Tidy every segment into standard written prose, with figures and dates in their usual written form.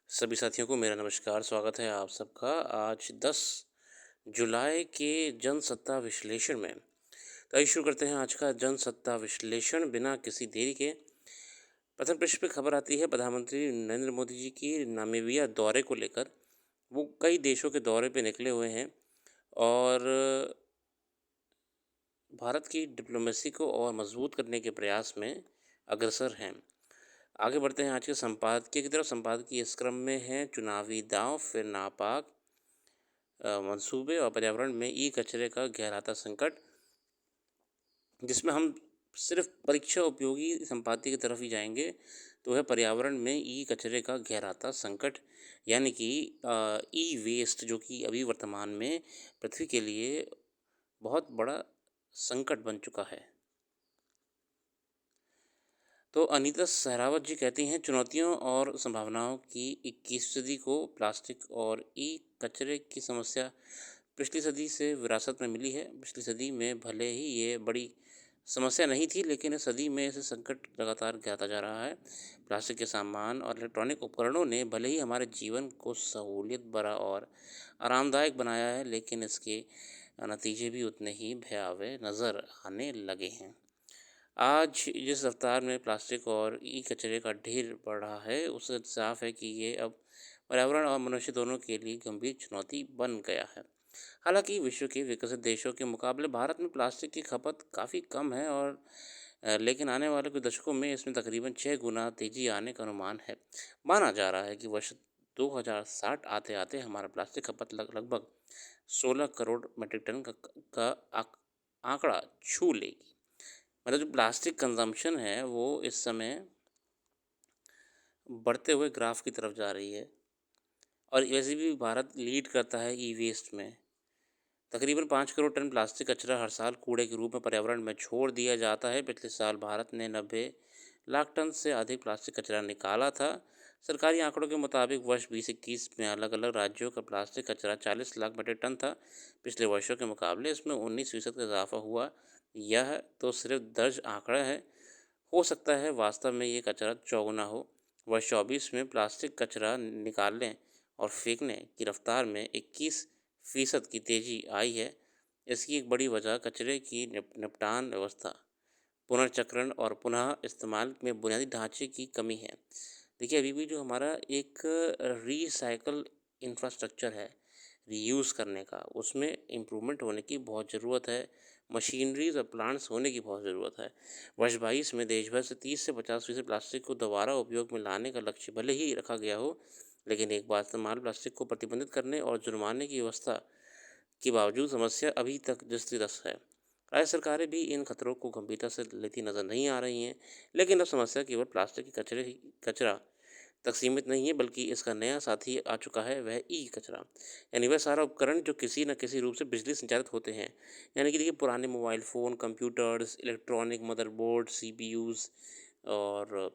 सभी साथियों को मेरा नमस्कार, स्वागत है आप सबका। आज 10 जुलाई के जनसत्ता विश्लेषण में। तो आइए शुरू करते हैं आज का जनसत्ता विश्लेषण बिना किसी देरी के। प्रथम पृष्ठ पे खबर आती है प्रधानमंत्री नरेंद्र मोदी जी की नामीबिया दौरे को लेकर। वो कई देशों के दौरे पे निकले हुए हैं और भारत की डिप्लोमेसी को और मजबूत करने के प्रयास में अग्रसर हैं। आगे बढ़ते हैं आज के संपादकीय की तरफ। संपादकीय इस क्रम में है चुनावी दांव, फिर नापाक मंसूबे और पर्यावरण में ई कचरे का गहराता संकट, जिसमें हम सिर्फ परीक्षा उपयोगी संपादकीय की तरफ ही जाएंगे। तो है पर्यावरण में ई कचरे का गहराता संकट, यानी कि ई वेस्ट, जो कि अभी वर्तमान में पृथ्वी के लिए बहुत बड़ा संकट बन चुका है। तो अनीता सहरावत जी कहती हैं चुनौतियों और संभावनाओं की 21वीं सदी को प्लास्टिक और ई कचरे की समस्या पिछली सदी से विरासत में मिली है। पिछली सदी में भले ही ये बड़ी समस्या नहीं थी, लेकिन इस सदी में इसे संकट लगातार गहराता जा रहा है। प्लास्टिक के सामान और इलेक्ट्रॉनिक उपकरणों ने भले ही हमारे जीवन को सहूलियत भरा और आरामदायक बनाया है, लेकिन इसके नतीजे भी उतने ही भयावह नज़र आने लगे हैं। आज जिस रफ्तार में प्लास्टिक और ई कचरे का ढेर बढ़ रहा है, उससे साफ है कि ये अब पर्यावरण और मनुष्य दोनों के लिए गंभीर चुनौती बन गया है। हालांकि विश्व के विकसित देशों के मुकाबले भारत में प्लास्टिक की खपत काफ़ी कम है और लेकिन आने वाले कुछ दशकों में इसमें तकरीबन 6 गुना तेजी आने का अनुमान है। माना जा रहा है कि वर्ष 2060 आते आते हमारा प्लास्टिक खपत लगभग 16 करोड़ मीट्रिक टन का आंकड़ा छू लेगी। मतलब जो प्लास्टिक कंजम्पशन है वो इस समय बढ़ते हुए ग्राफ की तरफ जा रही है और वैसे भी भारत लीड करता है ई वेस्ट में। तकरीबन 5 करोड़ टन प्लास्टिक कचरा हर साल कूड़े के रूप में पर्यावरण में छोड़ दिया जाता है। पिछले साल भारत ने 90 लाख टन से अधिक प्लास्टिक कचरा निकाला था। सरकारी आंकड़ों के मुताबिक वर्ष 2021 में अलग अलग राज्यों का प्लास्टिक कचरा 40 लाख मीट्रिक टन था। पिछले वर्षों के मुकाबले इसमें 19% का इजाफा हुआ। यह तो सिर्फ दर्ज आंकड़ा है, हो सकता है वास्तव में ये कचरा चौगुना हो। वर्ष 24 में प्लास्टिक कचरा निकालने और फेंकने की रफ्तार में 21% की तेजी आई है। इसकी एक बड़ी वजह कचरे की निपटान व्यवस्था, पुनर्चक्रण और पुनः इस्तेमाल में बुनियादी ढांचे की कमी है। देखिए, अभी भी जो हमारा एक रीसाइकल इंफ्रास्ट्रक्चर है रीयूज़ करने का, उसमें इम्प्रूवमेंट होने की बहुत ज़रूरत है। मशीनरीज और प्लांट्स होने की बहुत ज़रूरत है। वर्ष 22 में देश भर से 30 से 50% प्लास्टिक को दोबारा उपयोग में लाने का लक्ष्य भले ही रखा गया हो, लेकिन एक बार इस्तेमाल प्लास्टिक को प्रतिबंधित करने और जुर्माने की व्यवस्था के बावजूद समस्या अभी तक जस की तस है। राज्य सरकारें भी इन खतरों को गंभीरता से लेती नजर नहीं आ रही हैं, लेकिन अब समस्या केवल प्लास्टिक के कचरा तक सीमित नहीं है, बल्कि इसका नया साथी आ चुका है, वह ई कचरा। यानी वह सारा उपकरण जो किसी न किसी रूप से बिजली संचालित होते हैं। यानी कि देखिए, पुराने mobile phone, computers, electronic motherboard, CPUs और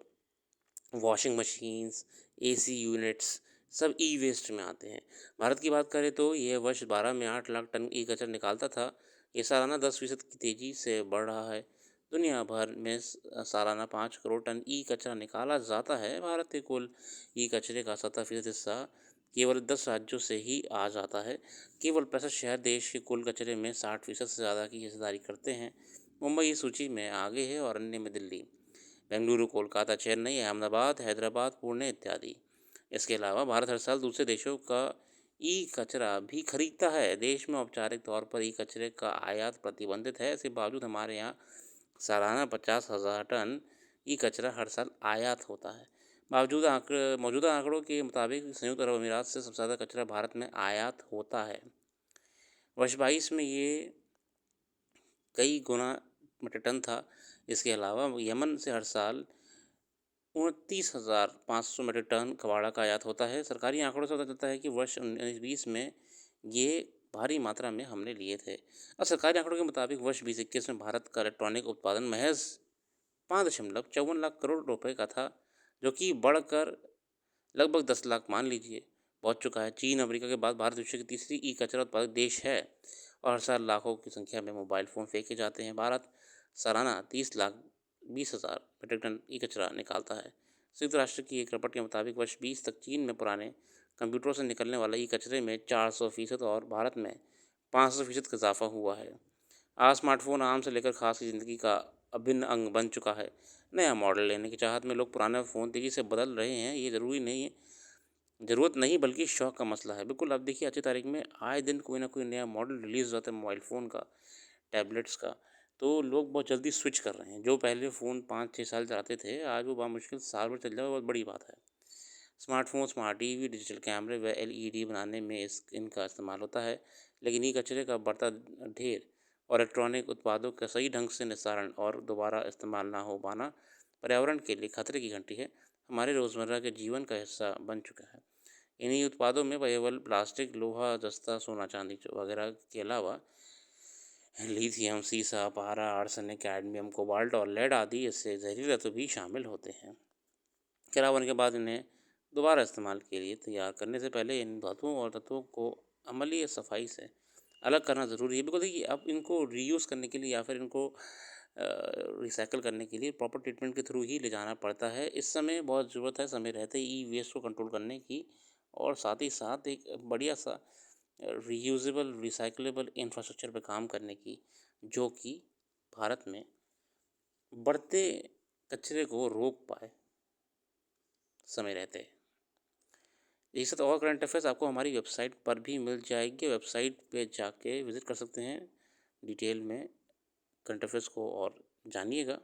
वॉशिंग मशीन्स, एसी यूनिट्स, सब ई वेस्ट में आते हैं। भारत की बात करें तो यह वर्ष 12 में 8 लाख टन ई कचरा निकालता था। ये सालाना 10% की तेज़ी से बढ़ रहा है। दुनिया भर में सालाना 5 करोड़ टन ई कचरा निकाला जाता है। भारत के कुल ई कचरे का 70% हिस्सा केवल 10 राज्यों से ही आ जाता है। केवल 65 शहर देश के कुल कचरे में 60% से ज़्यादा की हिस्सेदारी करते हैं। मुंबई इस सूची में आगे है और अन्य में दिल्ली, बेंगलुरु, कोलकाता, चेन्नई, अहमदाबाद, हैदराबाद, पुणे इत्यादि। इसके अलावा भारत हर साल दूसरे देशों का ई कचरा भी खरीदता है। देश में औपचारिक तौर पर ई कचरे का आयात प्रतिबंधित है। इसके बावजूद हमारे यहाँ सालाना 50,000 टन ई कचरा हर साल आयात होता है। मौजूदा आंकड़ों के मुताबिक संयुक्त अरब अमीरात से सबसे ज़्यादा कचरा भारत में आयात होता है। वर्ष 22 में ये कई गुना मीट्रिक टन था। इसके अलावा यमन से हर साल 29,500 मीट्रिक टन कबाड़ा का आयात होता है। सरकारी आंकड़ों से पता चलता है कि वर्ष 1920 में ये भारी मात्रा में हमने लिए थे। और सरकारी आंकड़ों के मुताबिक वर्ष 2021 में भारत का इलेक्ट्रॉनिक उत्पादन महज 5,54 लाख करोड़ रुपए का था, जो कि बढ़कर लगभग 10 लाख मान लीजिए पहुंच चुका है। चीन, अमेरिका के बाद भारत विश्व की तीसरी ई कचरा उत्पादक देश है और हर साल लाखों की संख्या में मोबाइल फ़ोन फेंके जाते हैं। भारत सालाना 30,20,000 मीट्रिक टन ई कचरा निकालता है, संयुक्त राष्ट्र की एक रिपोर्ट के मुताबिक वर्ष 20 तक चीन में पुराने कंप्यूटरों से निकलने वाले ई कचरे में 400% और भारत में 500% का इजाफा हुआ है। आज स्मार्टफोन आम से लेकर खास की ज़िंदगी का अभिन्न अंग बन चुका है। नया मॉडल लेने की चाहत में लोग पुराना फ़ोन तेज़ी से बदल रहे हैं। ये ज़रूरी नहीं है, ज़रूरत नहीं बल्कि शौक का मसला है। बिल्कुल, अब देखिए आज की तारीख में आए दिन कोई ना कोई नया मॉडल रिलीज़ हो जाता है मोबाइल फ़ोन का, टैबलेट्स का, तो लोग बहुत जल्दी स्विच कर रहे हैं। जो पहले फ़ोन 5-6 साल चलाते थे, आज वो बामुश्किल साल भर चल जाए, बहुत बड़ी बात है। स्मार्टफ़ोन, स्मार्ट टीवी, डिजिटल कैमरे व एलईडी बनाने में इनका इस्तेमाल होता है, लेकिन ई-कचरे का बढ़ता ढेर और इलेक्ट्रॉनिक उत्पादों का सही ढंग से निस्तारण और दोबारा इस्तेमाल ना हो पाना पर्यावरण के लिए खतरे की घंटी है। हमारे रोज़मर्रा के जीवन का हिस्सा बन चुका है। इन्हीं उत्पादों में केवल प्लास्टिक, लोहा, जस्ता, सोना, चांदी वगैरह के अलावा लिथियम, सीसा, पारा, आर्सेनिक, कैडमियम, कोबाल्ट और लेड आदि इससे जहरीले तत्व भी शामिल होते हैं। खराब होने के बाद इन्हें दोबारा इस्तेमाल के लिए तैयार करने से पहले इन धातुओं और तत्वों को अमली सफाई से अलग करना ज़रूरी है। बिल्कुल देखिए, अब इनको रीयूज़ करने के लिए या फिर इनको रिसाइकिल करने के लिए प्रॉपर ट्रीटमेंट के थ्रू ही ले जाना पड़ता है। इस समय बहुत ज़रूरत है समय रहते ही ई वेस्ट को कंट्रोल करने की और साथ ही साथ एक बढ़िया सा रीयूजेबल रिसाइक्लेबल इंफ्रास्ट्रक्चर पे काम करने की, जो कि भारत में बढ़ते कचरे को रोक पाए समय रहते। यही सब और करंट अफेयर्स आपको हमारी वेबसाइट पर भी मिल जाएगी। वेबसाइट पे जाके विज़िट कर सकते हैं, डिटेल में करंट अफेयर्स को और जानिएगा।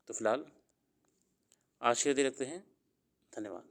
तो फिलहाल आज के लिए रखते हैं। धन्यवाद।